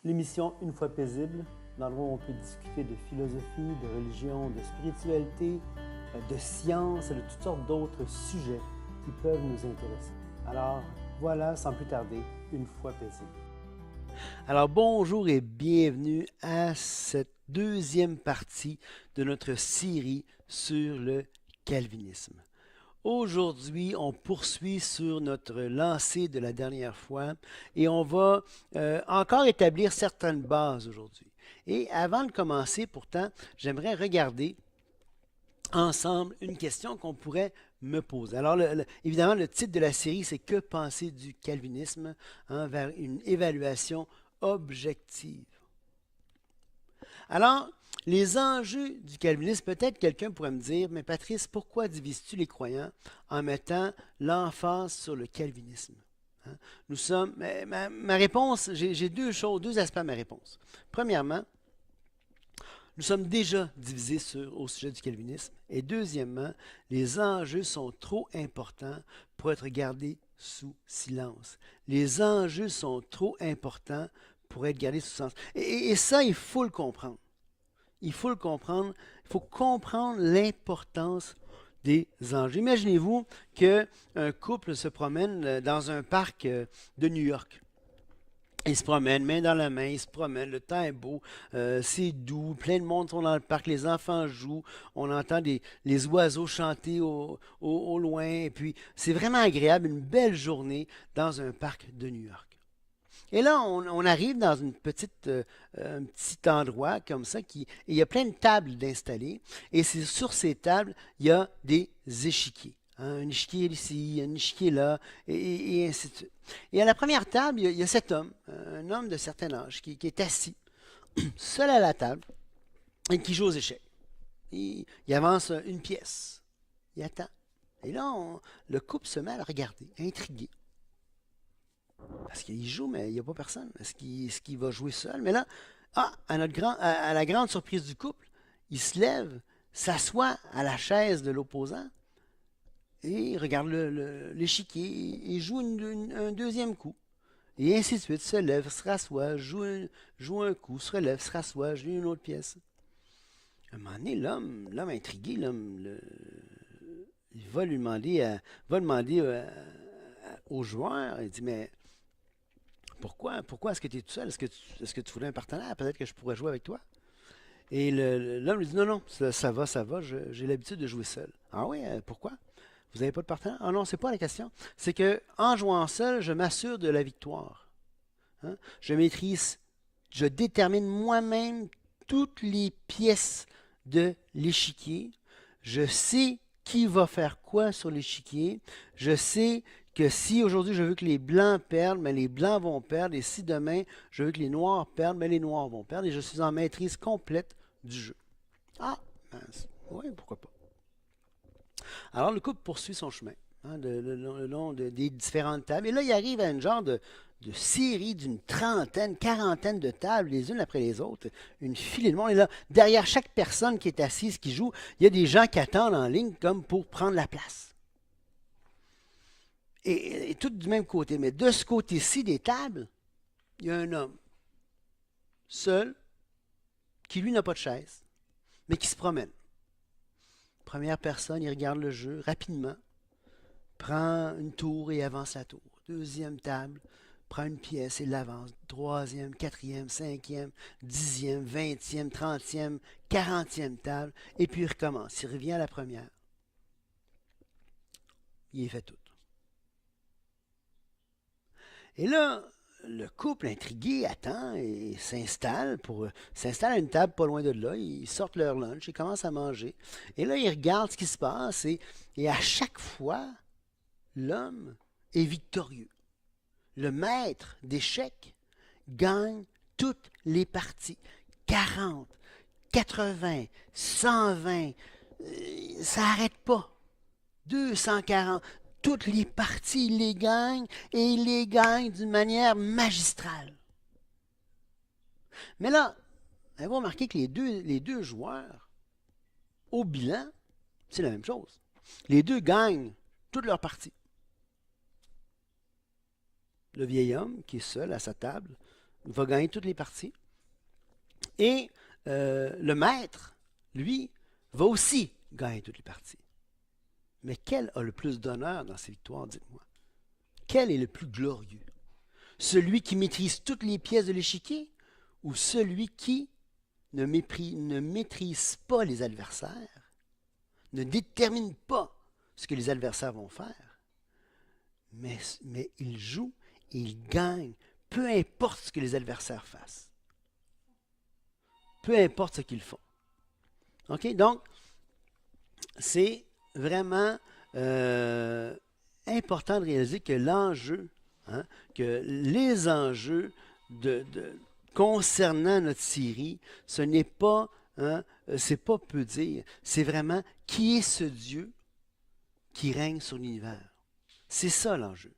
L'émission Une fois paisible, l'endroit où on peut discuter de philosophie, de religion, de spiritualité, de science et de toutes sortes d'autres sujets qui peuvent nous intéresser. Alors voilà, sans plus tarder, Une fois paisible. Alors bonjour et bienvenue à cette deuxième partie de notre série sur le calvinisme. Aujourd'hui, on poursuit sur notre lancée de la dernière fois et on va encore établir certaines bases aujourd'hui. Et avant de commencer, pourtant, j'aimerais regarder ensemble une question qu'on pourrait me poser. Alors, évidemment, le titre de la série, c'est Que penser du calvinisme vers une évaluation objective. Alors, les enjeux du calvinisme, peut-être quelqu'un pourrait me dire, mais Patrice, pourquoi divises-tu les croyants en mettant l'emphase sur le calvinisme? Hein? Nous sommes, ma réponse, j'ai deux aspects à ma réponse. Premièrement, nous sommes déjà divisés au sujet du calvinisme. Et deuxièmement, les enjeux sont trop importants pour être gardés sous silence. Les enjeux sont trop importants pour être gardés sous silence. Et ça, il faut le comprendre. Il faut le comprendre. Il faut comprendre l'importance des enjeux. Imaginez-vous qu'un couple se promène dans un parc de New York. Ils se promènent, main dans la main, ils se promènent, le temps est beau, c'est doux, plein de monde sont dans le parc, les enfants jouent, on entend les oiseaux chanter au loin, et puis c'est vraiment agréable, une belle journée dans un parc de New York. Et là, on arrive dans un petit endroit comme ça, et il y a plein de tables d'installer, et sur ces tables, il y a des échiquiers. Un échiquier ici, un échiquier là, et ainsi de suite. Et à la première table, il y a cet homme, un homme de certain âge, qui est assis, seul à la table, et qui joue aux échecs. Il avance une pièce, il attend. Et là, le couple se met à le regarder, intrigué. Parce qu'il joue, mais il n'y a pas personne. Est-ce qu'il va jouer seul? Mais là, à la grande surprise du couple, il se lève, s'assoit à la chaise de l'opposant et regarde l'échiquier et joue un deuxième coup. Et ainsi de suite, se lève, se rassoit, joue un coup, se relève, se rassoit, joue une autre pièce. À un moment donné, l'homme intrigué, il va demander au joueur, il dit, mais pourquoi est-ce que tu es tout seul? Est-ce que tu voulais un partenaire? Peut-être que je pourrais jouer avec toi. Et l'homme lui dit, non, ça va, j'ai l'habitude de jouer seul. Ah oui, pourquoi? Vous n'avez pas de partenaire? Ah non, c'est pas la question. C'est que en jouant seul, je m'assure de la victoire. Hein? Je détermine moi-même toutes les pièces de l'échiquier. Je sais qui va faire quoi sur l'échiquier. Je sais que si aujourd'hui je veux que les blancs perdent, mais les blancs vont perdre. Et si demain je veux que les noirs perdent, mais les noirs vont perdre. Et je suis en maîtrise complète du jeu. Ah, oui, pourquoi pas. Alors le couple poursuit son chemin le long des différentes tables. Et là, il arrive à une genre de série d'une trentaine, quarantaine de tables, les unes après les autres, une filée de monde. Et là, derrière chaque personne qui est assise, qui joue, il y a des gens qui attendent en ligne comme pour prendre la place. Et tout du même côté. Mais de ce côté-ci des tables, il y a un homme, seul, qui lui n'a pas de chaise, mais qui se promène. Première personne, il regarde le jeu rapidement, prend une tour et avance la tour. Deuxième table, prend une pièce et l'avance. Troisième, quatrième, cinquième, dixième, vingtième, trentième, quarantième table. Et puis il recommence. Il revient à la première. Il est fait tout. Et là, le couple intrigué attend et s'installe à une table pas loin de là. Ils sortent leur lunch, ils commencent à manger. Et là, ils regardent ce qui se passe et à chaque fois, l'homme est victorieux. Le maître d'échecs gagne toutes les parties. 40, 80, 120, ça n'arrête pas. 240, toutes les parties, il les gagne et il les gagne d'une manière magistrale. Mais là, vous remarquez que les deux joueurs, au bilan, c'est la même chose. Les deux gagnent toutes leurs parties. Le vieil homme qui est seul à sa table va gagner toutes les parties. Et le maître, lui, va aussi gagner toutes les parties. Mais quel a le plus d'honneur dans ces victoires, dites-moi? Quel est le plus glorieux? Celui qui maîtrise toutes les pièces de l'échiquier ou celui qui ne maîtrise pas les adversaires, ne détermine pas ce que les adversaires vont faire, mais il joue et il gagne, peu importe ce que les adversaires fassent. Peu importe ce qu'ils font. OK? Donc, c'est vraiment important de réaliser que l'enjeu, hein, que les enjeux concernant notre série, ce n'est pas, hein, c'est pas peu dire, c'est vraiment qui est ce Dieu qui règne sur l'univers. C'est ça l'enjeu.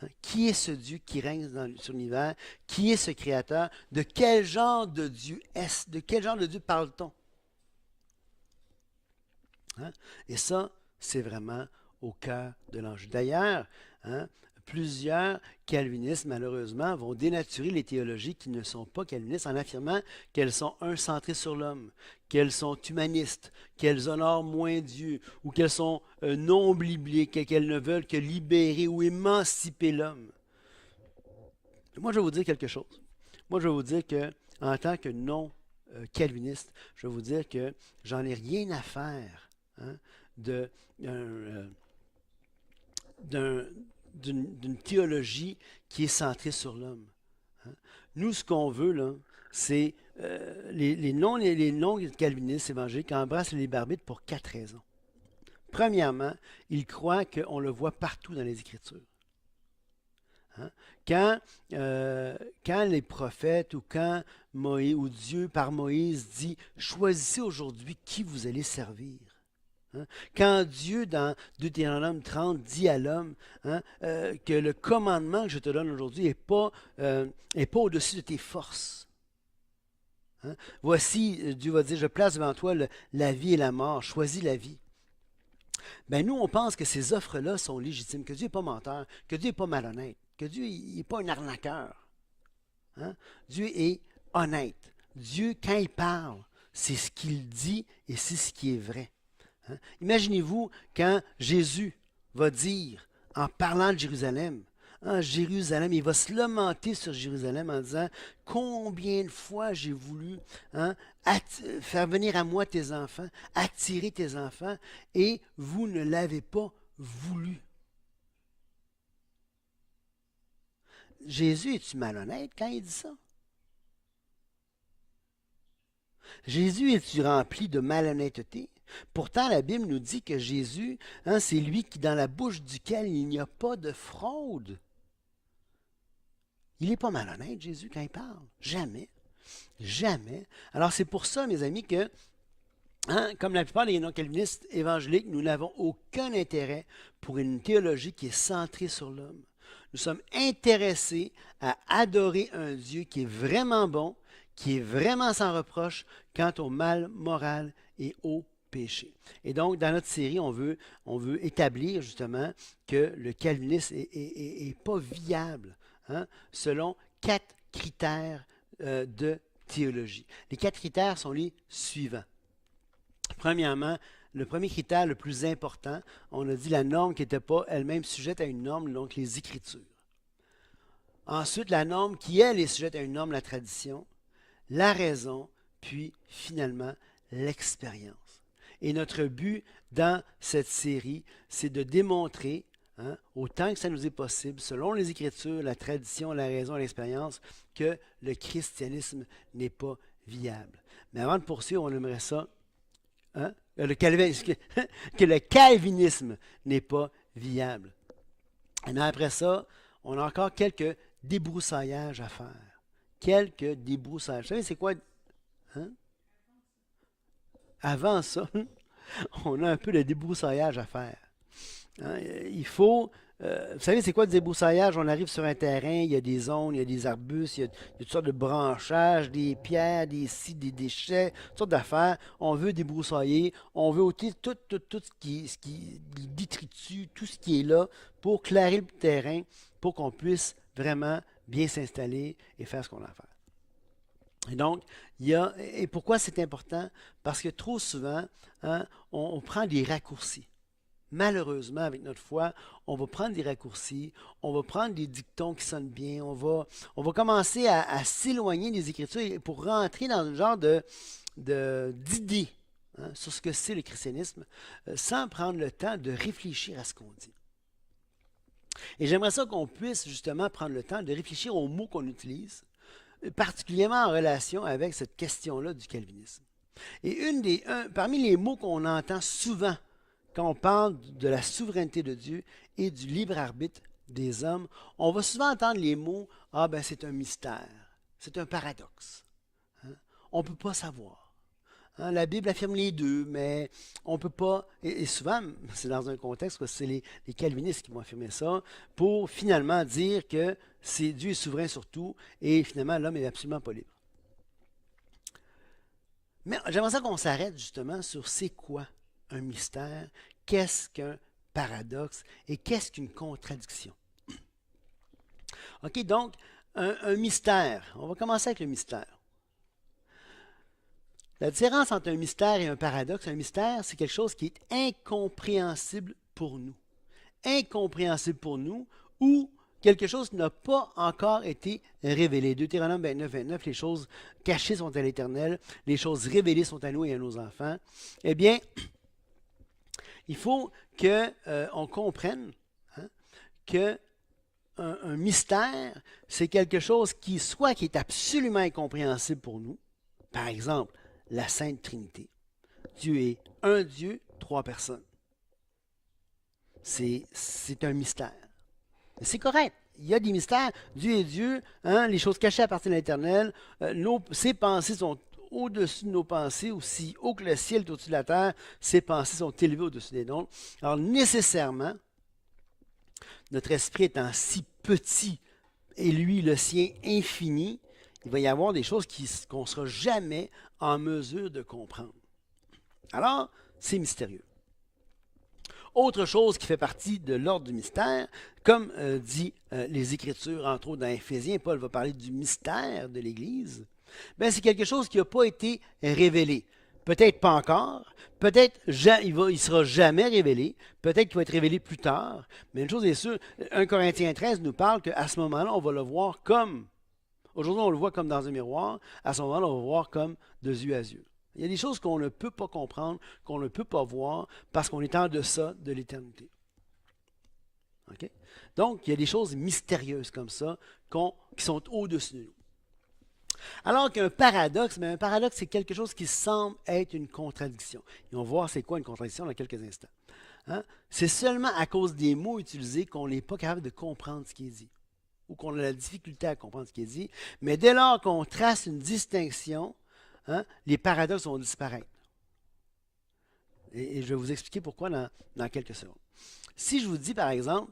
Hein? Qui est ce Dieu qui règne sur l'univers? Qui est ce Créateur? De quel genre de Dieu est-ce? De quel genre de Dieu parle-t-on? Hein? Et ça, c'est vraiment au cœur de l'enjeu. D'ailleurs, hein, plusieurs calvinistes, malheureusement, vont dénaturer les théologies qui ne sont pas calvinistes en affirmant qu'elles sont centrées sur l'homme, qu'elles sont humanistes, qu'elles honorent moins Dieu, ou qu'elles sont non bibliques, qu'elles ne veulent que libérer ou émanciper l'homme. Moi, je vais vous dire quelque chose. Moi, je vais vous dire que, en tant que non-calviniste, je vais vous dire que j'en ai rien à faire, hein, d'une théologie qui est centrée sur l'homme. Hein. Nous, ce qu'on veut, là, c'est les non-calvinistes évangéliques embrassent le libre arbitre pour 4 raisons. Premièrement, ils croient qu'on le voit partout dans les Écritures. Hein? Quand les prophètes ou quand Moïse ou Dieu par Moïse dit « Choisissez aujourd'hui qui vous allez servir ». Hein? Quand Dieu, dans Deutéronome 30, dit à l'homme, hein, que le commandement que je te donne aujourd'hui n'est pas au-dessus de tes forces. Hein? Voici, Dieu va dire, je place devant toi la vie et la mort, choisis la vie. Ben nous, on pense que ces offres-là sont légitimes, que Dieu n'est pas menteur, que Dieu n'est pas malhonnête, que Dieu n'est pas un arnaqueur. Hein? Dieu est honnête. Dieu, quand il parle, c'est ce qu'il dit et c'est ce qui est vrai. Hein? Imaginez-vous quand Jésus va dire, en parlant de Jérusalem, hein, Jérusalem, il va se lamenter sur Jérusalem en disant « Combien de fois j'ai voulu, hein, faire venir à moi tes enfants, attirer tes enfants, et vous ne l'avez pas voulu. » Jésus, est-tu malhonnête quand il dit ça? Jésus, est-tu rempli de malhonnêteté? Pourtant, la Bible nous dit que Jésus, hein, c'est lui qui, dans la bouche duquel il n'y a pas de fraude. Il n'est pas malhonnête, Jésus, quand il parle. Jamais. Jamais. Alors, c'est pour ça, mes amis, que, hein, comme la plupart des non-calvinistes évangéliques, nous n'avons aucun intérêt pour une théologie qui est centrée sur l'homme. Nous sommes intéressés à adorer un Dieu qui est vraiment bon, qui est vraiment sans reproche quant au mal moral et au péché. Et donc, dans notre série, on veut établir justement que le calvinisme n'est pas viable, hein, selon 4 critères de théologie. Les 4 critères sont les suivants. Premièrement, le premier critère le plus important, on a dit la norme qui n'était pas elle-même sujette à une norme, donc les Écritures. Ensuite, la norme qui, elle, est sujette à une norme, la tradition, la raison, puis finalement l'expérience. Et notre but dans cette série, c'est de démontrer, hein, autant que ça nous est possible, selon les Écritures, la tradition, la raison et l'expérience, que le christianisme n'est pas viable. Mais avant de poursuivre, on aimerait ça, hein, que le calvinisme n'est pas viable. Et après ça, on a encore quelques débroussaillage à faire. Quelques débroussailles. Vous savez, c'est quoi? Hein? Avant ça, on a un peu de débroussaillage à faire. Hein? Il faut... vous savez, c'est quoi le débroussaillage? On arrive sur un terrain, il y a des zones, il y a des arbustes, il y a toutes sortes de branchages, des pierres, des déchets, toutes sortes d'affaires. On veut débroussailler, on veut ôter tout ce qui détritus, tout ce qui est là pour clairer le terrain, pour qu'on puisse vraiment bien s'installer et faire ce qu'on a à faire. Et donc, et pourquoi c'est important? Parce que trop souvent, hein, on prend des raccourcis. Malheureusement, avec notre foi, on va prendre des raccourcis, on va prendre des dictons qui sonnent bien, on va commencer à s'éloigner des Écritures pour rentrer dans un genre d'idée sur ce que c'est le christianisme, sans prendre le temps de réfléchir à ce qu'on dit. Et j'aimerais ça qu'on puisse justement prendre le temps de réfléchir aux mots qu'on utilise, particulièrement en relation avec cette question-là du calvinisme. Et parmi les mots qu'on entend souvent quand on parle de la souveraineté de Dieu et du libre arbitre des hommes, on va souvent entendre les mots « Ah ben c'est un mystère, c'est un paradoxe. Hein? On ne peut pas savoir. Hein? La Bible affirme les deux, mais on ne peut pas... » Et souvent, c'est dans un contexte où c'est les calvinistes qui vont affirmer ça, pour finalement dire que Dieu est souverain sur tout et finalement l'homme est absolument pas libre. Mais j'aimerais ça qu'on s'arrête justement sur c'est quoi un mystère, qu'est-ce qu'un paradoxe et qu'est-ce qu'une contradiction. OK, donc, un mystère. On va commencer avec le mystère. La différence entre un mystère et un paradoxe, un mystère, c'est quelque chose qui est incompréhensible pour nous. Incompréhensible pour nous ou quelque chose qui n'a pas encore été révélé. Deutéronome 29, 29, les choses cachées sont à l'Éternel, les choses révélées sont à nous et à nos enfants. Eh bien, il faut qu'on comprenne qu'un mystère, c'est quelque chose qui est absolument incompréhensible pour nous. Par exemple, la Sainte Trinité. Dieu est un Dieu, trois personnes. C'est un mystère. C'est correct. Il y a des mystères. Dieu est Dieu. Hein, les choses cachées appartiennent à l'Éternel. Ses pensées sont au-dessus de nos pensées, aussi haut que le ciel est au-dessus de la terre, ses pensées sont élevées au-dessus des nôtres. Alors nécessairement, notre esprit étant si petit et lui, le sien, infini, il va y avoir des choses qu'on ne sera jamais en mesure de comprendre. Alors, c'est mystérieux. Autre chose qui fait partie de l'ordre du mystère, comme dit les Écritures, entre autres dans Éphésiens, Paul va parler du mystère de l'Église. Ben, c'est quelque chose qui n'a pas été révélé. Peut-être pas encore, peut-être il ne sera jamais révélé, peut-être qu'il va être révélé plus tard, mais une chose est sûre, 1 Corinthiens 13 nous parle qu'à ce moment-là, on va le voir comme, aujourd'hui on le voit comme dans un miroir, à ce moment-là, on va le voir comme de yeux à yeux. Il y a des choses qu'on ne peut pas comprendre, qu'on ne peut pas voir, parce qu'on est en deçà de l'éternité. Okay? Donc, il y a des choses mystérieuses comme ça qui sont au-dessus de nous. Alors qu'un paradoxe, mais un paradoxe, c'est quelque chose qui semble être une contradiction. Et on va voir c'est quoi une contradiction dans quelques instants. Hein? C'est seulement à cause des mots utilisés qu'on n'est pas capable de comprendre ce qui est dit, ou qu'on a la difficulté à comprendre ce qui est dit. Mais dès lors qu'on trace une distinction, hein, les paradoxes vont disparaître. Et je vais vous expliquer pourquoi dans quelques secondes. Si je vous dis, par exemple,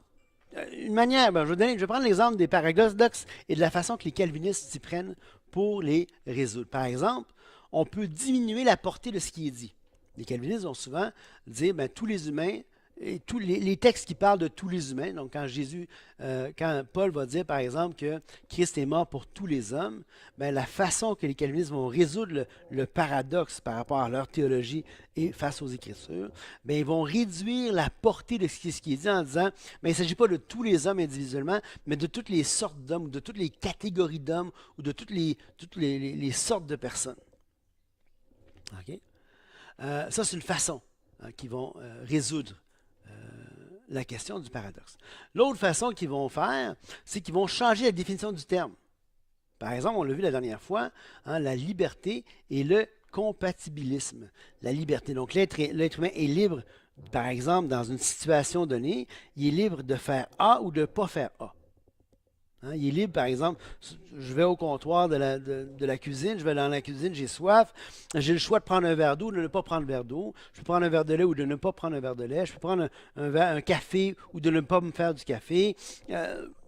une manière, je vais prendre l'exemple des paradoxes et de la façon que les calvinistes s'y prennent pour les résoudre. Par exemple, on peut diminuer la portée de ce qui est dit. Les calvinistes vont souvent dire, tous les humains, et tous les textes qui parlent de tous les humains, donc quand Paul va dire par exemple que Christ est mort pour tous les hommes, la façon que les calvinistes vont résoudre le paradoxe par rapport à leur théologie et face aux Écritures, ils vont réduire la portée de ce qui est dit en disant, il ne s'agit pas de tous les hommes individuellement, mais de toutes les sortes d'hommes, de toutes les catégories d'hommes, ou de toutes les sortes de personnes. Okay? Ça, c'est une façon qu'ils vont résoudre la question du paradoxe. L'autre façon qu'ils vont faire, c'est qu'ils vont changer la définition du terme. Par exemple, on l'a vu la dernière fois, la liberté et le compatibilisme. La liberté, donc l'être humain est libre, par exemple, dans une situation donnée, il est libre de faire A ou de ne pas faire A. Il est libre, par exemple, je vais au comptoir de la cuisine, je vais dans la cuisine, j'ai soif, j'ai le choix de prendre un verre d'eau ou de ne pas prendre un verre d'eau, je peux prendre un verre de lait ou de ne pas prendre un verre de lait, je peux prendre un café ou de ne pas me faire du café,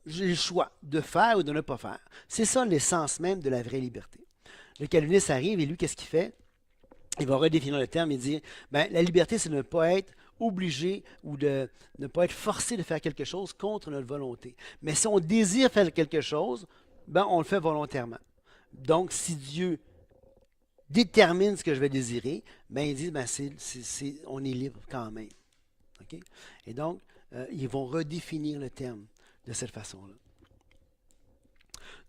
j'ai le choix de faire ou de ne pas faire. C'est ça l'essence même de la vraie liberté. Le calviniste arrive et lui, qu'est-ce qu'il fait? Il va redéfinir le terme et dire, la liberté, c'est de ne pas être obligé ou de ne pas être forcé de faire quelque chose contre notre volonté. Mais si on désire faire quelque chose, ben on le fait volontairement. Donc, si Dieu détermine ce que je vais désirer, ben ils disent, ben on est libre quand même. OK? Et donc, ils vont redéfinir le terme de cette façon-là.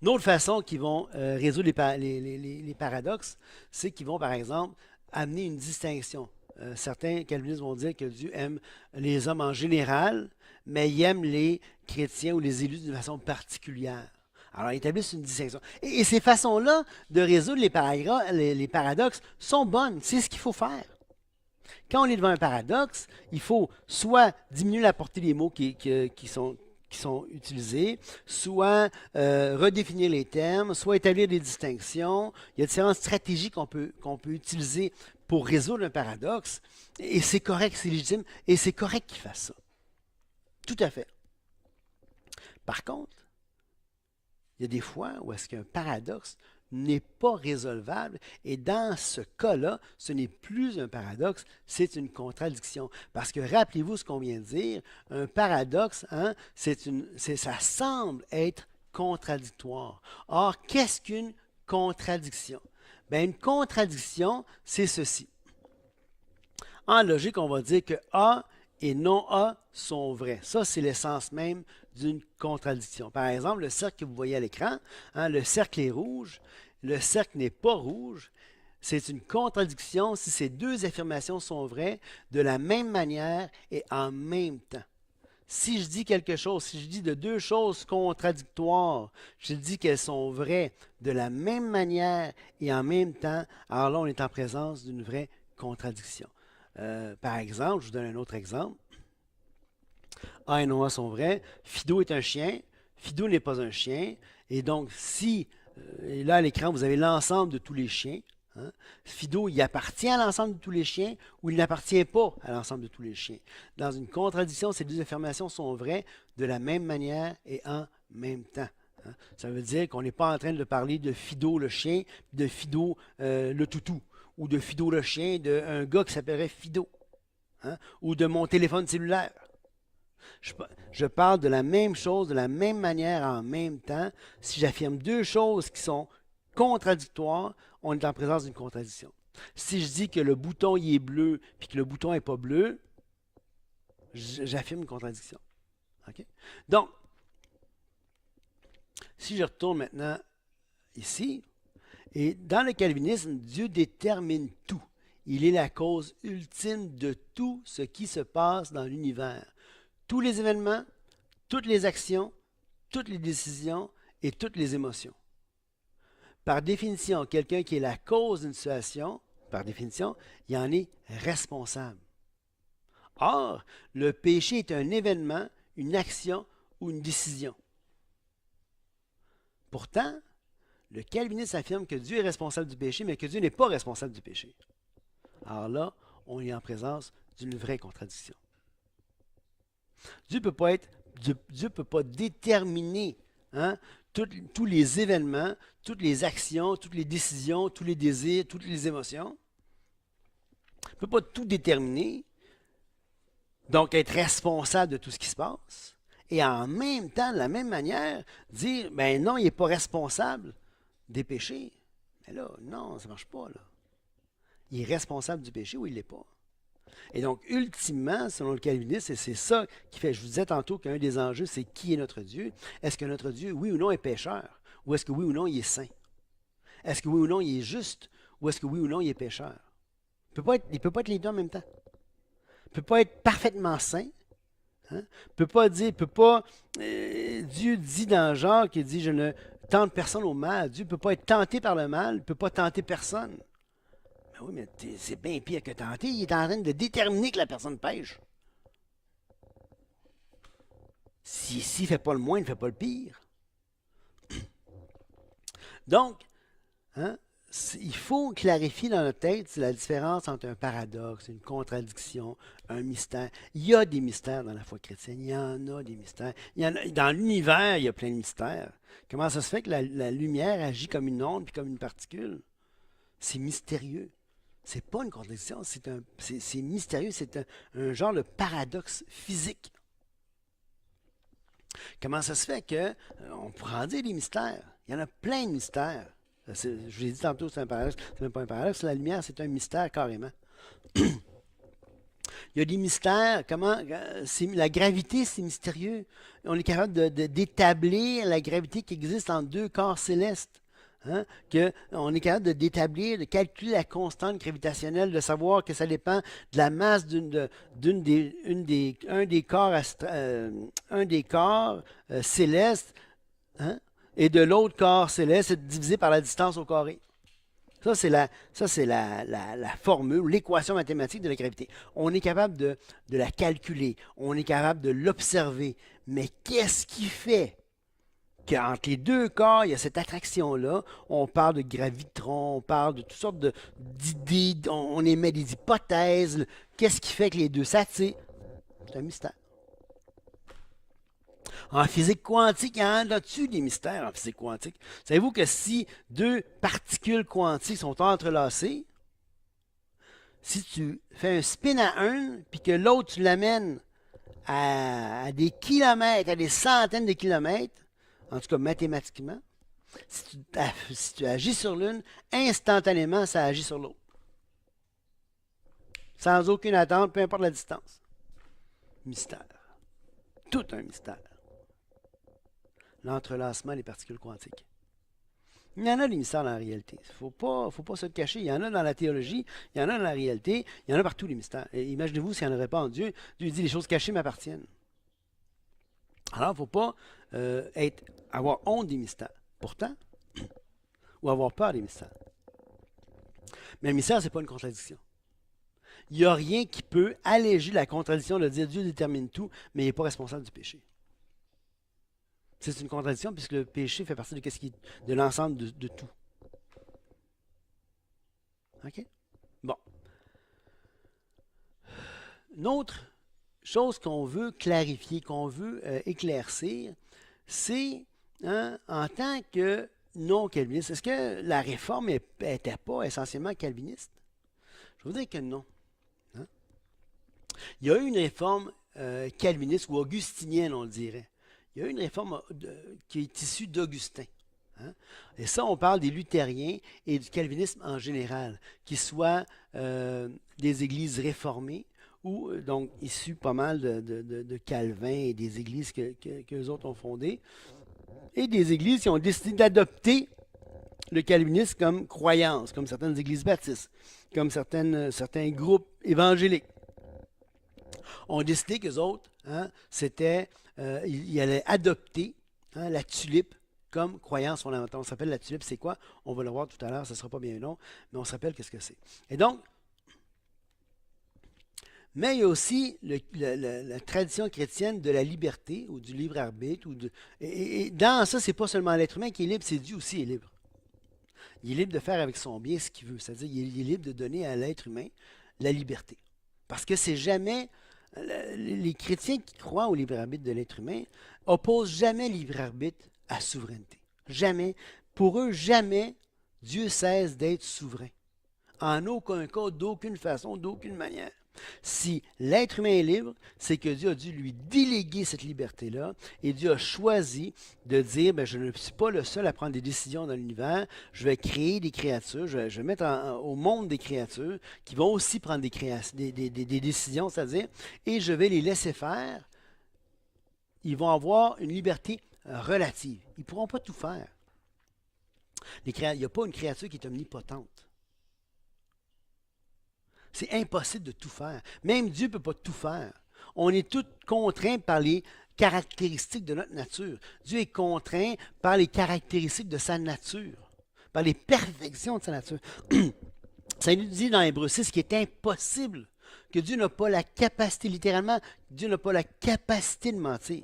Une autre façon qu'ils vont résoudre les paradoxes, c'est qu'ils vont, par exemple, amener une distinction. Certains calvinistes vont dire que Dieu aime les hommes en général, mais il aime les chrétiens ou les élus d'une façon particulière. Alors, ils établissent une distinction. Et ces façons-là de résoudre les paradoxes sont bonnes. C'est ce qu'il faut faire. Quand on est devant un paradoxe, il faut soit diminuer la portée des mots qui sont utilisés, soit redéfinir les termes, soit établir des distinctions. Il y a différentes stratégies qu'on peut utiliser pour résoudre un paradoxe. Et c'est correct, c'est légitime, et c'est correct qu'ils fassent ça. Tout à fait. Par contre, il y a des fois où est-ce qu'un paradoxe n'est pas résolvable, et dans ce cas-là, ce n'est plus un paradoxe, c'est une contradiction. Parce que rappelez-vous ce qu'on vient de dire, un paradoxe, hein, ça semble être contradictoire. Or, qu'est-ce qu'une contradiction? Bien, une contradiction, c'est ceci. En logique, on va dire que A et non A sont vrais. Ça, c'est l'essence même d'une contradiction. Par exemple, le cercle que vous voyez à l'écran, hein, le cercle est rouge, le cercle n'est pas rouge. C'est une contradiction si ces deux affirmations sont vraies de la même manière et en même temps. Si je dis quelque chose, si je dis de deux choses contradictoires, je dis qu'elles sont vraies de la même manière et en même temps, alors là, on est en présence d'une vraie contradiction. Par exemple, je vous donne un autre exemple. A et non A sont vrais. Fido est un chien. Fido n'est pas un chien. Et donc, si, et là à l'écran, vous avez l'ensemble de tous les chiens. Hein, Fido, il appartient à l'ensemble de tous les chiens ou il n'appartient pas à l'ensemble de tous les chiens. Dans une contradiction, ces deux affirmations sont vraies de la même manière et en même temps. Hein. Ça veut dire qu'on n'est pas en train de parler de Fido le chien, de Fido le toutou, ou de Fido le chien, d'un gars qui s'appellerait Fido, hein, ou de mon téléphone cellulaire. Je parle de la même chose, de la même manière, en même temps. Si j'affirme deux choses qui sont contradictoires, on est en présence d'une contradiction. Si je dis que le bouton il est bleu puis que le bouton n'est pas bleu, j'affirme une contradiction. Okay? Donc, si je retourne maintenant ici, et dans le calvinisme, Dieu détermine tout. Il est la cause ultime de tout ce qui se passe dans l'univers. Tous les événements, toutes les actions, toutes les décisions et toutes les émotions. Par définition, quelqu'un qui est la cause d'une situation, par définition, il en est responsable. Or, le péché est un événement, une action ou une décision. Pourtant, le calviniste affirme que Dieu est responsable du péché, mais que Dieu n'est pas responsable du péché. Alors là, on est en présence d'une vraie contradiction. Dieu ne peut pas déterminer hein, tous les événements, toutes les actions, toutes les décisions, tous les désirs, toutes les émotions. Il ne peut pas tout déterminer, donc être responsable de tout ce qui se passe. Et en même temps, de la même manière, dire, ben non, il n'est pas responsable des péchés. Mais là, non, ça ne marche pas. Là. Il est responsable du péché ou il ne l'est pas. Et donc, ultimement, selon le calvinisme, et c'est ça qui fait, je vous disais tantôt qu'un des enjeux, c'est qui est notre Dieu. Est-ce que notre Dieu, oui ou non, est pécheur? Ou est-ce que oui ou non, il est saint? Est-ce que oui ou non, il est juste? Ou est-ce que oui ou non, il est pécheur? Il ne peut pas être les deux en même temps. Il ne peut pas être parfaitement saint. Hein? Dieu dit dans Jacques, il dit, je ne tente personne au mal. Dieu ne peut pas être tenté par le mal, il ne peut pas tenter personne. Ben oui, mais c'est bien pire que tenter. Il est en train de déterminer que la personne pêche. S'il ne fait pas le moins, il ne fait pas le pire. Donc, hein, il faut clarifier dans notre tête la différence entre un paradoxe, une contradiction, un mystère. Il y a des mystères dans la foi chrétienne. Il y en a des mystères. Dans l'univers, il y a plein de mystères. Comment ça se fait que la lumière agit comme une onde puis comme une particule? C'est mystérieux. C'est pas une contradiction, c'est mystérieux, c'est un genre de paradoxe physique. Comment ça se fait que on pourrait en dire des mystères? Il y en a plein de mystères. Je vous l'ai dit tantôt, c'est un paradoxe. C'est même pas un paradoxe. La lumière, c'est un mystère carrément. Il y a des mystères. La gravité, c'est mystérieux. On est capable d'établir la gravité qui existe entre deux corps célestes. Hein, on est capable d'établir, de calculer la constante gravitationnelle, de savoir que ça dépend de la masse un des corps célestes, hein, et de l'autre corps céleste divisé par la distance au carré. Ça, c'est la formule, l'équation mathématique de la gravité. On est capable de la calculer, on est capable de l'observer. Mais qu'est-ce qui fait qu'entre les deux corps, il y a cette attraction-là? On parle de gravitron, on parle de toutes sortes d'idées, on émet des hypothèses. Qu'est-ce qui fait que les deux s'attirent? C'est un mystère. En physique quantique, il y en a-tu des mystères en physique quantique? Savez-vous que si deux particules quantiques sont entrelacées, si tu fais un spin à un, puis que l'autre, tu l'amènes à des kilomètres, à des centaines de kilomètres, en tout cas mathématiquement, si tu agis sur l'une, instantanément, ça agit sur l'autre. Sans aucune attente, peu importe la distance. Mystère. Tout un mystère. L'entrelacement des particules quantiques. Il y en a des mystères dans la réalité. Il ne faut pas se le cacher. Il y en a dans la théologie, il y en a dans la réalité, il y en a partout les mystères. Et imaginez-vous s'il n'y en aurait pas en Dieu. Dieu dit les choses cachées m'appartiennent. Alors, il ne faut pas avoir honte des mystères. Pourtant, ou avoir peur des mystères. Mais le mystère, ce n'est pas une contradiction. Il n'y a rien qui peut alléger la contradiction de dire Dieu détermine tout, mais il n'est pas responsable du péché. C'est une contradiction puisque le péché fait partie de l'ensemble de tout. OK? Bon. Une autre chose qu'on veut clarifier, qu'on veut éclaircir, c'est en tant que non-calviniste, est-ce que la réforme n'était pas essentiellement calviniste? Je veux dire que non. Hein? Il y a eu une réforme calviniste ou augustinienne, on le dirait. Il y a une réforme qui est issue d'Augustin. Hein? Et ça, on parle des luthériens et du calvinisme en général, qui soient des églises réformées ou donc issues pas mal de Calvin et des églises qu'eux autres ont fondées, et des églises qui ont décidé d'adopter le calvinisme comme croyance, comme certaines églises baptistes, comme certains groupes évangéliques. Ont décidé qu'eux autres, ils allaient adopter la tulipe comme croyance fondamentale. On s'appelle la tulipe, c'est quoi? On va le voir tout à l'heure, ça ne sera pas bien long, mais on se rappelle qu'est-ce que c'est. Et donc, mais il y a aussi la tradition chrétienne de la liberté ou du libre arbitre. Et dans ça, ce n'est pas seulement l'être humain qui est libre, c'est Dieu aussi est libre. Il est libre de faire avec son bien ce qu'il veut, c'est-à-dire il est libre de donner à l'être humain la liberté. Parce que c'est jamais... Les chrétiens qui croient au libre arbitre de l'être humain opposent jamais libre arbitre à souveraineté. Jamais. Pour eux, jamais Dieu cesse d'être souverain. En aucun cas, d'aucune façon, d'aucune manière. Si l'être humain est libre, c'est que Dieu a dû lui déléguer cette liberté-là et Dieu a choisi de dire, je ne suis pas le seul à prendre des décisions dans l'univers, je vais créer des créatures, je vais mettre au monde des créatures qui vont aussi prendre des décisions, c'est-à-dire, et je vais les laisser faire. Ils vont avoir une liberté relative. Ils ne pourront pas tout faire. Il n'y a pas une créature qui est omnipotente. C'est impossible de tout faire. Même Dieu ne peut pas tout faire. On est tous contraints par les caractéristiques de notre nature. Dieu est contraint par les caractéristiques de sa nature, par les perfections de sa nature. Ça nous dit dans Hébreux 6 qu'il est impossible, que Dieu n'a pas la capacité, littéralement, Dieu n'a pas la capacité de mentir.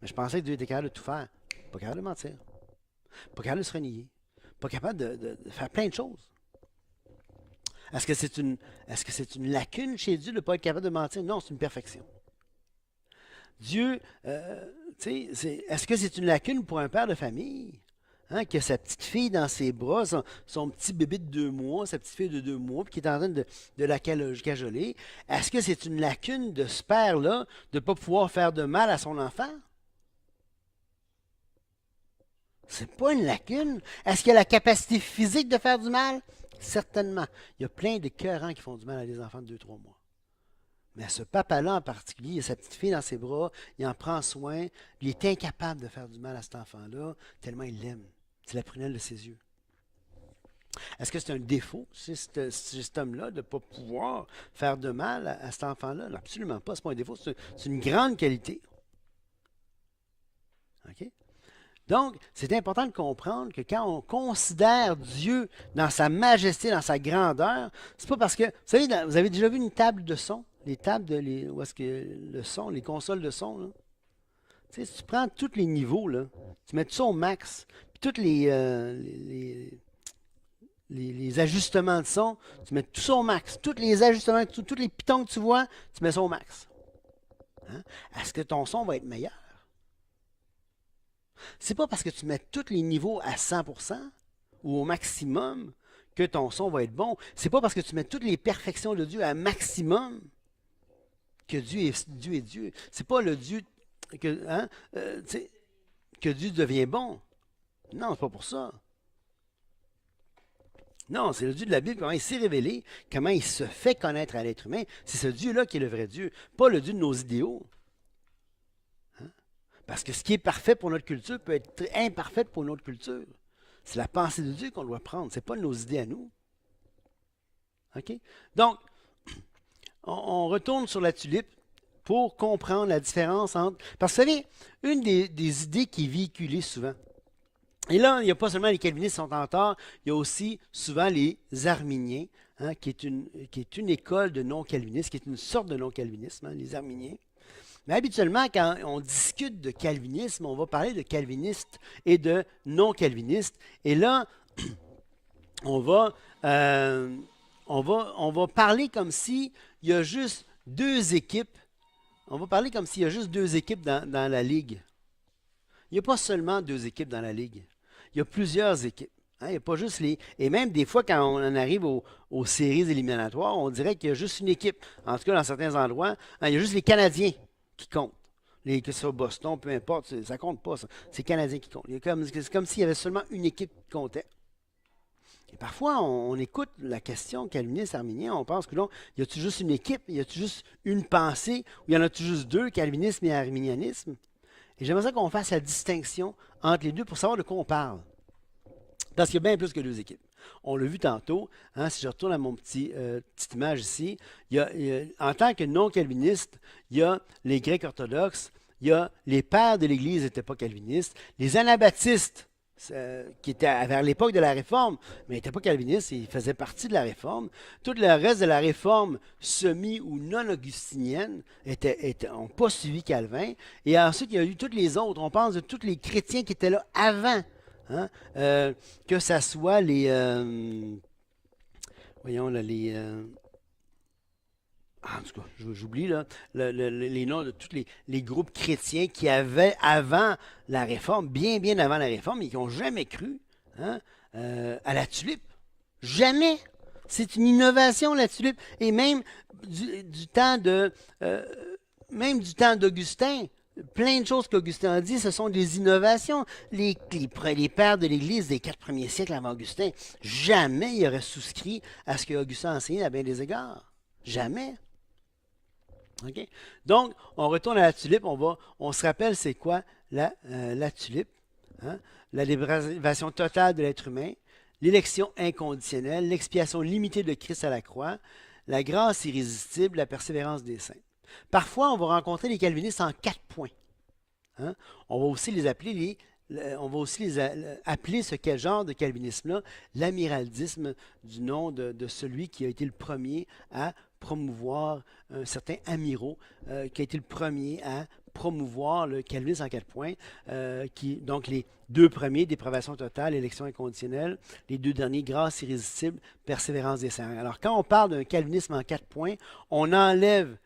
Mais je pensais que Dieu était capable de tout faire. Pas capable de mentir. Pas capable de se renier. Pas capable de faire plein de choses. Est-ce que c'est une lacune chez Dieu de ne pas être capable de mentir? Non, c'est une perfection. Dieu, est-ce que c'est une lacune pour un père de famille? hein, qui a sa petite fille dans ses bras, son petit bébé de 2 mois, sa petite fille de 2 mois, puis qui est en train de la cajoler, est-ce que c'est une lacune de ce père-là de ne pas pouvoir faire de mal à son enfant? C'est pas une lacune. Est-ce qu'il a la capacité physique de faire du mal? Certainement. Il y a plein de cœurants qui font du mal à des enfants de 2, 3 mois. Mais ce papa-là en particulier, il a sa petite fille dans ses bras, il en prend soin, il est incapable de faire du mal à cet enfant-là, tellement il l'aime. C'est la prunelle de ses yeux. Est-ce que c'est un défaut chez cet homme-là de ne pas pouvoir faire de mal à cet enfant-là? Non, absolument pas, ce n'est pas un défaut, c'est une grande qualité. OK? Donc, c'est important de comprendre que quand on considère Dieu dans sa majesté, dans sa grandeur, c'est pas parce que, vous savez, vous avez déjà vu une table de son, les tables où est-ce que le son, les consoles de son, là? Tu sais, si tu prends tous les niveaux, là, tu mets tout ça au max, puis tous les ajustements de son, tu mets tout ça au max, tous les ajustements, tous les pitons que tu vois, tu mets ça au max. Hein? Est-ce que ton son va être meilleur? C'est pas parce que tu mets tous les niveaux à 100% ou au maximum que ton son va être bon. C'est pas parce que tu mets toutes les perfections de Dieu à maximum que Dieu est Dieu. C'est pas le Dieu que Dieu devient bon. Non, c'est pas pour ça. Non, c'est le Dieu de la Bible, comment il s'est révélé, comment il se fait connaître à l'être humain. C'est ce Dieu-là qui est le vrai Dieu, pas le Dieu de nos idéaux. Parce que ce qui est parfait pour notre culture peut être imparfait pour une autre culture. C'est la pensée de Dieu qu'on doit prendre, ce n'est pas nos idées à nous. OK? Donc, on retourne sur la tulipe pour comprendre la différence entre... Parce que vous savez, une des idées qui est véhiculée souvent, et là, il n'y a pas seulement les calvinistes qui sont en tort, il y a aussi souvent les arminiens, hein, qui est une école de non-calvinisme, qui est une sorte de non-calvinisme, hein, les arminiens. Mais habituellement, quand on discute de calvinisme, on va parler de calvinistes et de non-calvinistes. Et là, on va parler comme s'il y a juste 2 équipes. On va parler comme s'il y a juste 2 équipes dans la ligue. Il n'y a pas seulement 2 équipes dans la ligue. Il y a plusieurs équipes. Hein, il n'y a pas juste les... Et même des fois, quand on en arrive aux séries éliminatoires, on dirait qu'il y a juste une équipe. En tout cas, dans certains endroits, hein, il y a juste les Canadiens qui comptent. Que ce soit Boston, peu importe, ça ne compte pas. C'est les Canadiens qui comptent. C'est comme s'il y avait seulement une équipe qui comptait. Et parfois, on écoute la question calviniste, arminien, on pense que non, y a-t-il juste une équipe, y a-t-il juste une pensée, ou y en a-t-il juste 2, calvinisme et arminianisme? Et j'aimerais ça qu'on fasse la distinction entre les deux pour savoir de quoi on parle. Parce qu'il y a bien plus que 2 équipes. On l'a vu tantôt, hein, si je retourne à mon petite image ici, en tant que non-calviniste, il y a les Grecs orthodoxes, il y a les pères de l'Église n'étaient pas calvinistes, les anabaptistes, qui étaient vers l'époque de la Réforme, mais n'étaient pas calvinistes, ils faisaient partie de la Réforme. Tout le reste de la Réforme semi- ou non-augustinienne n'ont pas suivi Calvin. Et ensuite, il y a eu tous les autres. On pense de tous les chrétiens qui étaient là avant. Hein, que ça soit les... voyons, là, les... en tout cas, j'oublie là, les noms de tous les groupes chrétiens qui avaient avant la Réforme, bien avant la Réforme, et qui n'ont jamais cru, hein, à la tulipe. Jamais! C'est une innovation, la tulipe. Et même du temps d'Augustin, plein de choses qu'Augustin a dit, ce sont des innovations. Les pères de l'Église des 4 premiers siècles avant Augustin, jamais ils auraient souscrit à ce qu'Augustin enseignait à bien des égards. Jamais. Okay? Donc, on retourne à la tulipe, on se rappelle c'est quoi la tulipe, hein? La libération totale de l'être humain, l'élection inconditionnelle, l'expiation limitée de Christ à la croix, la grâce irrésistible, la persévérance des saints. Parfois, on va rencontrer les calvinistes en 4 points. Hein? On va aussi les appeler appeler ce genre de calvinisme-là l'amiraldisme, du nom de celui qui a été le premier à promouvoir, un certain Amirault, qui a été le premier à promouvoir le calvinisme en 4 points, donc les 2 premiers, dépravation totale, élection inconditionnelle, les 2 derniers, grâce irrésistible, persévérance des saints. Alors quand on parle d'un calvinisme en 4 points, on enlève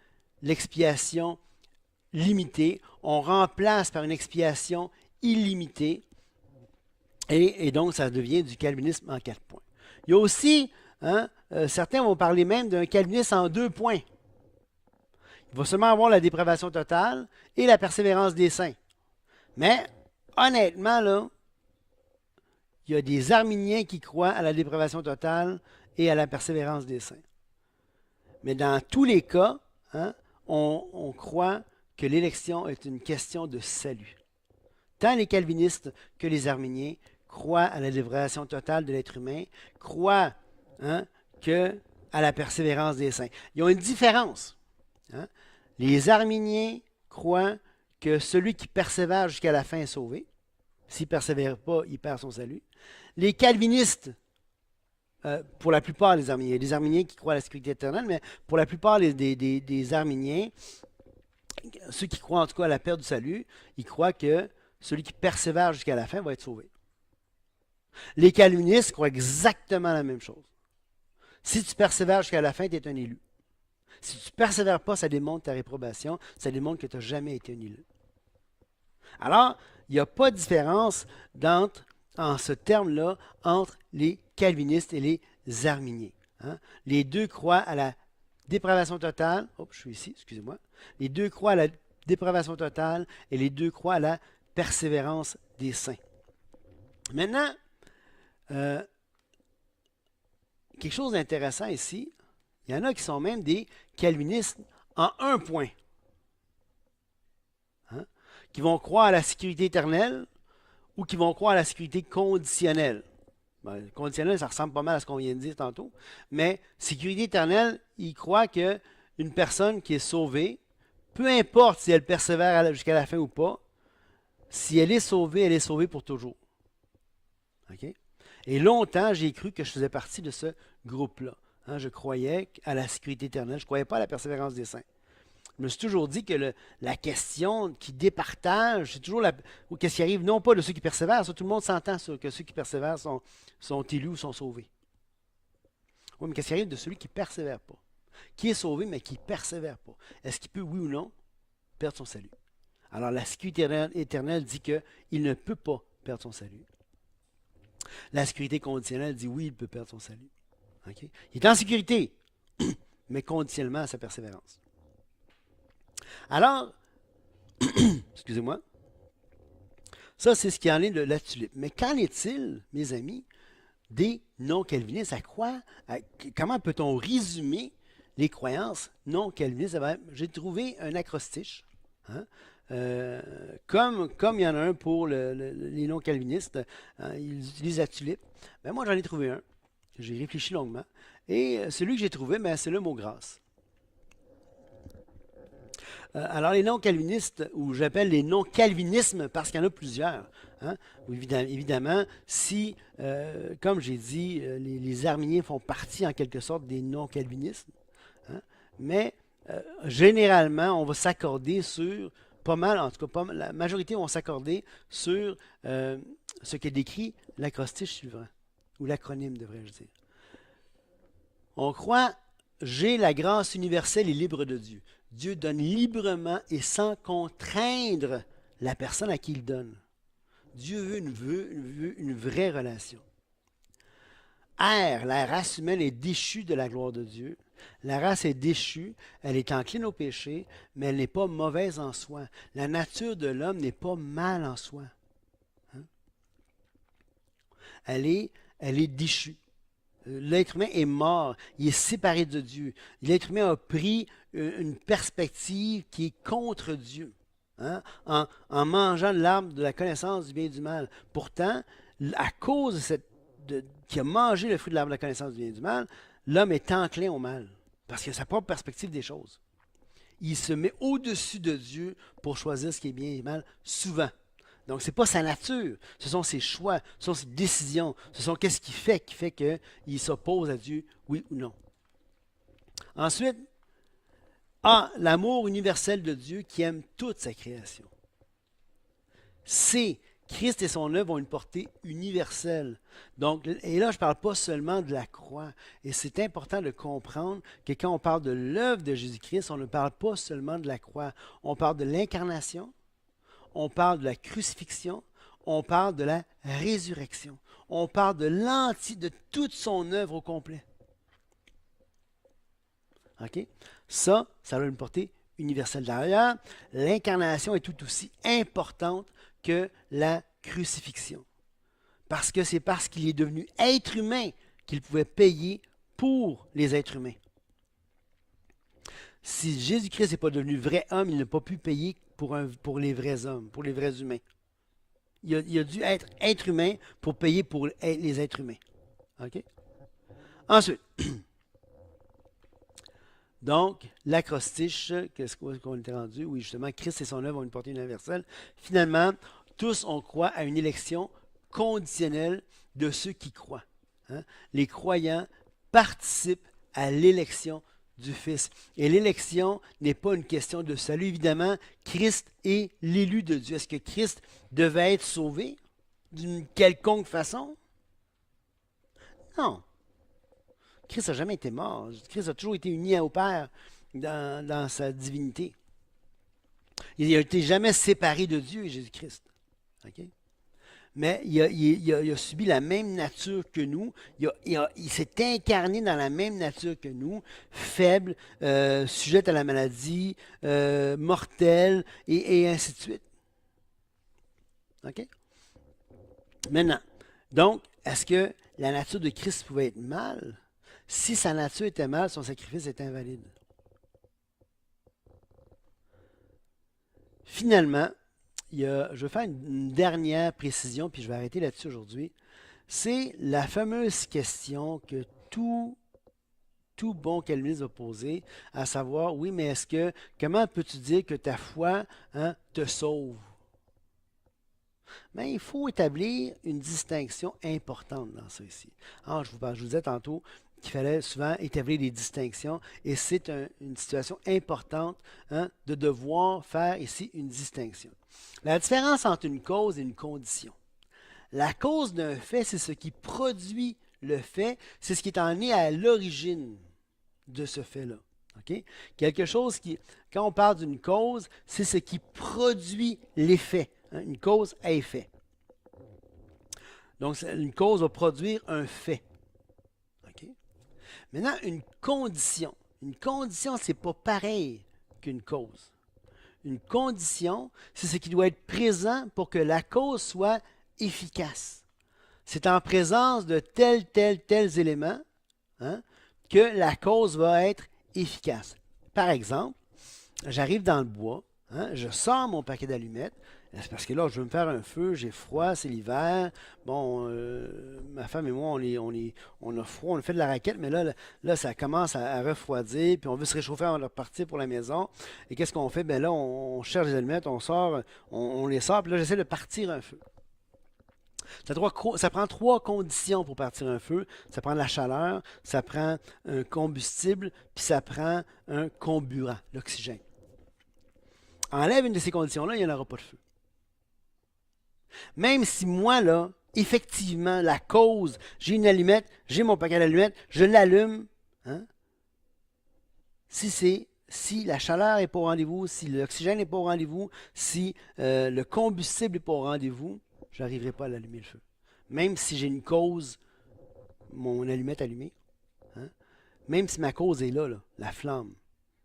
l'expiation limitée, on remplace par une expiation illimitée, Et donc, ça devient du calvinisme en 4 points. Il y a aussi, certains vont parler même d'un calvinisme en 2 points. Il va seulement avoir la dépravation totale et la persévérance des saints. Mais, honnêtement, là, il y a des arminiens qui croient à la dépravation totale et à la persévérance des saints. Mais dans tous les cas, on croit que l'élection est une question de salut. Tant les calvinistes que les arminiens croient à la dépravation totale de l'être humain, croient que à la persévérance des saints. Ils ont une différence. Les arminiens croient que celui qui persévère jusqu'à la fin est sauvé. S'il ne persévère pas, il perd son salut. Les calvinistes, pour la plupart des arminiens, il y a des arminiens qui croient à la sécurité éternelle, mais pour la plupart des arminiens, ceux qui croient en tout cas à la perte du salut, ils croient que celui qui persévère jusqu'à la fin va être sauvé. Les calvinistes croient exactement la même chose. Si tu persévères jusqu'à la fin, tu es un élu. Si tu ne persévères pas, ça démontre ta réprobation, ça démontre que tu n'as jamais été un élu. Alors, il n'y a pas de différence en ce terme-là entre les calvinistes et les arminiens. Les deux croient à la dépravation totale. Oh, je suis ici, excusez-moi. Les deux croient à la dépravation totale et les deux croient à la persévérance des saints. Maintenant, quelque chose d'intéressant ici, il y en a qui sont même des calvinistes en 1 point. Qui vont croire à la sécurité éternelle ou qui vont croire à la sécurité conditionnelle. Ben, conditionnelle, ça ressemble pas mal à ce qu'on vient de dire tantôt. Mais sécurité éternelle, ils croient qu'une personne qui est sauvée, peu importe si elle persévère jusqu'à la fin ou pas, si elle est sauvée pour toujours. Okay? Et longtemps, j'ai cru que je faisais partie de ce groupe-là. Je croyais à la sécurité éternelle. Je ne croyais pas à la persévérance des saints. Je me suis toujours dit que la question qui départage, c'est toujours qu'est-ce qui arrive, non pas de ceux qui persévèrent, ça, tout le monde s'entend sur que ceux qui persévèrent sont élus ou sont sauvés. Oui, mais qu'est-ce qui arrive de celui qui ne persévère pas? Qui est sauvé, mais qui ne persévère pas? Est-ce qu'il peut, oui ou non, perdre son salut? Alors, la sécurité éternelle dit qu'il ne peut pas perdre son salut. La sécurité conditionnelle dit oui, il peut perdre son salut. Okay? Il est en sécurité, mais conditionnellement à sa persévérance. Alors, excusez-moi, ça c'est ce qui en est de la tulipe. Mais qu'en est-il, mes amis, des non-calvinistes? Comment peut-on résumer les croyances non-calvinistes? J'ai trouvé un acrostiche, comme il y en a un pour les non-calvinistes, ils utilisent la tulipe. Ben, moi j'en ai trouvé un, j'ai réfléchi longuement, et celui que j'ai trouvé, c'est le mot grâce. Alors, les non-calvinistes, ou j'appelle les non-calvinismes, parce qu'il y en a plusieurs. Évidemment, si, comme j'ai dit, les arminiens font partie en quelque sorte des non-calvinistes, mais généralement, on va s'accorder sur, pas mal, en tout cas, la majorité vont s'accorder sur ce que décrit l'acrostiche suivant, ou l'acronyme, devrais-je dire. On croit, j'ai la grâce universelle et libre de Dieu. Dieu donne librement et sans contraindre la personne à qui il donne. Dieu veut une vraie relation. La race humaine est déchue de la gloire de Dieu. La race est déchue, elle est encline au péché, mais elle n'est pas mauvaise en soi. La nature de l'homme n'est pas mal en soi. Elle est déchue. L'être humain est mort, il est séparé de Dieu. L'être humain a pris une perspective qui est contre Dieu, en mangeant l'arbre de la connaissance du bien et du mal. Pourtant, à cause qui a mangé le fruit de l'arbre de la connaissance du bien et du mal, l'homme est enclin au mal, parce qu'il a sa propre perspective des choses. Il se met au-dessus de Dieu pour choisir ce qui est bien et mal, souvent. Donc, ce n'est pas sa nature, ce sont ses choix, ce sont ses décisions, ce sont qu'est-ce qui fait qu'il s'oppose à Dieu, oui ou non. Ensuite, l'amour universel de Dieu qui aime toute sa création. C, Christ et son œuvre ont une portée universelle. Donc, et là, je ne parle pas seulement de la croix. Et c'est important de comprendre que quand on parle de l'œuvre de Jésus-Christ, on ne parle pas seulement de la croix. On parle de l'incarnation, on parle de la crucifixion, on parle de la résurrection. On parle de toute son œuvre au complet. OK? Ça a une portée universelle. D'ailleurs, l'incarnation est tout aussi importante que la crucifixion. Parce que c'est parce qu'il est devenu être humain qu'il pouvait payer pour les êtres humains. Si Jésus-Christ n'est pas devenu vrai homme, il n'a pas pu payer pour les vrais hommes, pour les vrais humains. Il a dû être humain pour payer pour les êtres humains. OK? Ensuite, donc, l'acrostiche, qu'est-ce qu'on était rendu? Oui, justement, Christ et son œuvre ont une portée universelle. Finalement, tous on croit à une élection conditionnelle de ceux qui croient. Hein? Les croyants participent à l'élection du Fils. Et l'élection n'est pas une question de salut. Évidemment, Christ est l'élu de Dieu. Est-ce que Christ devait être sauvé d'une quelconque façon? Non. Christ n'a jamais été mort. Christ a toujours été uni au Père dans sa divinité. Il n'a été jamais séparé de Dieu, Jésus-Christ. Okay? Mais il a subi la même nature que nous. Il s'est incarné dans la même nature que nous, faible, sujette à la maladie, mortel, et ainsi de suite. OK? Maintenant, donc, est-ce que la nature de Christ pouvait être mal? Si sa nature était mal, son sacrifice est invalide. Finalement, je vais faire une dernière précision, puis je vais arrêter là-dessus aujourd'hui. C'est la fameuse question que tout bon calviniste va poser, à savoir, oui, mais comment peux-tu dire que ta foi te sauve? Mais il faut établir une distinction importante dans ça ici. Alors, je vous disais tantôt qu'il fallait souvent établir des distinctions, et c'est une situation importante de devoir faire ici une distinction. La différence entre une cause et une condition. La cause d'un fait, c'est ce qui produit le fait, c'est ce qui est en est à l'origine de ce fait-là. Okay? Quelque chose quand on parle d'une cause, c'est ce qui produit l'effet. Une cause à effet. Donc, une cause va produire un fait. Okay? Maintenant, une condition. Une condition, ce n'est pas pareil qu'une cause. Une condition, c'est ce qui doit être présent pour que la cause soit efficace. C'est en présence de tels éléments que la cause va être efficace. Par exemple, j'arrive dans le bois, je sors mon paquet d'allumettes. C'est parce que là, je veux me faire un feu, j'ai froid, c'est l'hiver. Bon, ma femme et moi, on a froid, on fait de la raquette, mais là ça commence à refroidir, puis on veut se réchauffer avant de repartir pour la maison. Et qu'est-ce qu'on fait? Ben là, on cherche les allumettes, on sort, on les sort, puis là, j'essaie de partir un feu. Ça prend 3 conditions pour partir un feu. Ça prend la chaleur, ça prend un combustible, puis ça prend un comburant, l'oxygène. Enlève une de ces conditions-là, il n'y en aura pas de feu. Même si moi, là, effectivement, la cause, j'ai une allumette, j'ai mon paquet d'allumettes, je l'allume, si la chaleur n'est pas au rendez-vous, si l'oxygène n'est pas au rendez-vous, si le combustible n'est pas au rendez-vous, je n'arriverai pas à l'allumer le feu. Même si j'ai une cause, mon allumette allumée, même si ma cause est là, la flamme,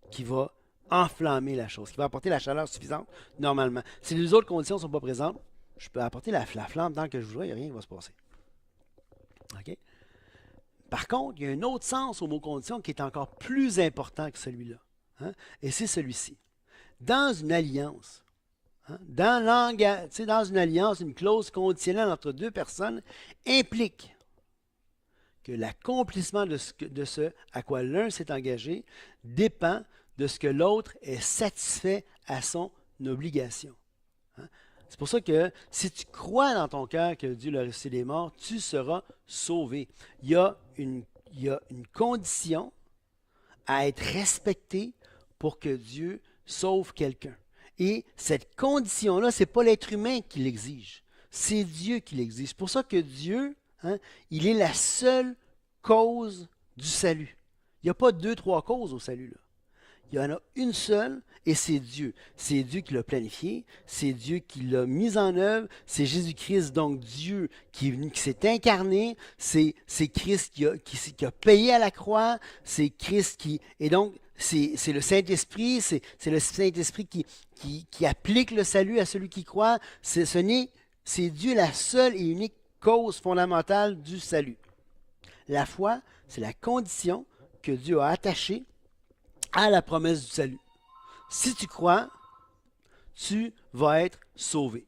qui va enflammer la chose, qui va apporter la chaleur suffisante normalement. Si les autres conditions ne sont pas présentes, je peux apporter la flamme tant que je voudrais, il n'y a rien qui va se passer. OK? Par contre, il y a un autre sens au mot condition qui est encore plus important que celui-là. Et c'est celui-ci. Dans une alliance, dans une alliance, une clause conditionnelle entre deux personnes implique que l'accomplissement de ce à quoi l'un s'est engagé dépend de ce que l'autre est satisfait à son obligation. C'est pour ça que si tu crois dans ton cœur que Dieu l'a ressuscité des morts, tu seras sauvé. Il y a une condition à être respectée pour que Dieu sauve quelqu'un. Et cette condition-là, ce n'est pas l'être humain qui l'exige, c'est Dieu qui l'exige. C'est pour ça que Dieu, il est la seule cause du salut. Il n'y a pas 2, 3 causes au salut, là. Il y en a une seule et c'est Dieu. C'est Dieu qui l'a planifié, c'est Dieu qui l'a mise en œuvre, c'est Jésus-Christ, donc Dieu qui est venu, qui s'est incarné, c'est Christ qui a payé à la croix, c'est Christ qui... Et donc, c'est le Saint-Esprit, c'est le Saint-Esprit qui applique le salut à celui qui croit. C'est Dieu la seule et unique cause fondamentale du salut. La foi, c'est la condition que Dieu a attachée à la promesse du salut. Si tu crois, tu vas être sauvé.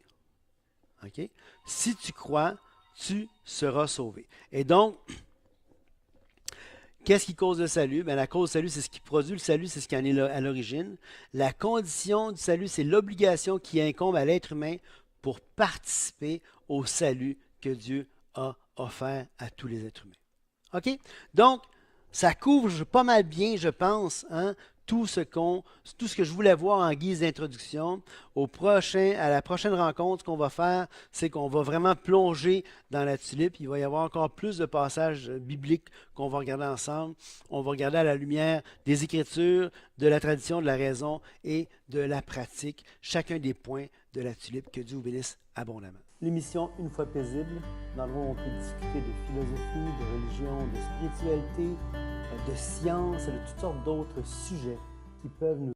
OK? Si tu crois, tu seras sauvé. Et donc, qu'est-ce qui cause le salut? Bien, la cause du salut, c'est ce qui produit le salut, c'est ce qui en est à l'origine. La condition du salut, c'est l'obligation qui incombe à l'être humain pour participer au salut que Dieu a offert à tous les êtres humains. OK? Donc, ça couvre pas mal bien, je pense, hein, tout ce que je voulais voir en guise d'introduction. À la prochaine rencontre, ce qu'on va faire, c'est qu'on va vraiment plonger dans la tulipe. Il va y avoir encore plus de passages bibliques qu'on va regarder ensemble. On va regarder à la lumière des Écritures, de la tradition, de la raison et de la pratique, chacun des points de la tulipe. Que Dieu vous bénisse abondamment. L'émission Une fois paisible, dans le où on peut discuter de philosophie, de religion, de spiritualité, de science et de toutes sortes d'autres sujets qui peuvent nous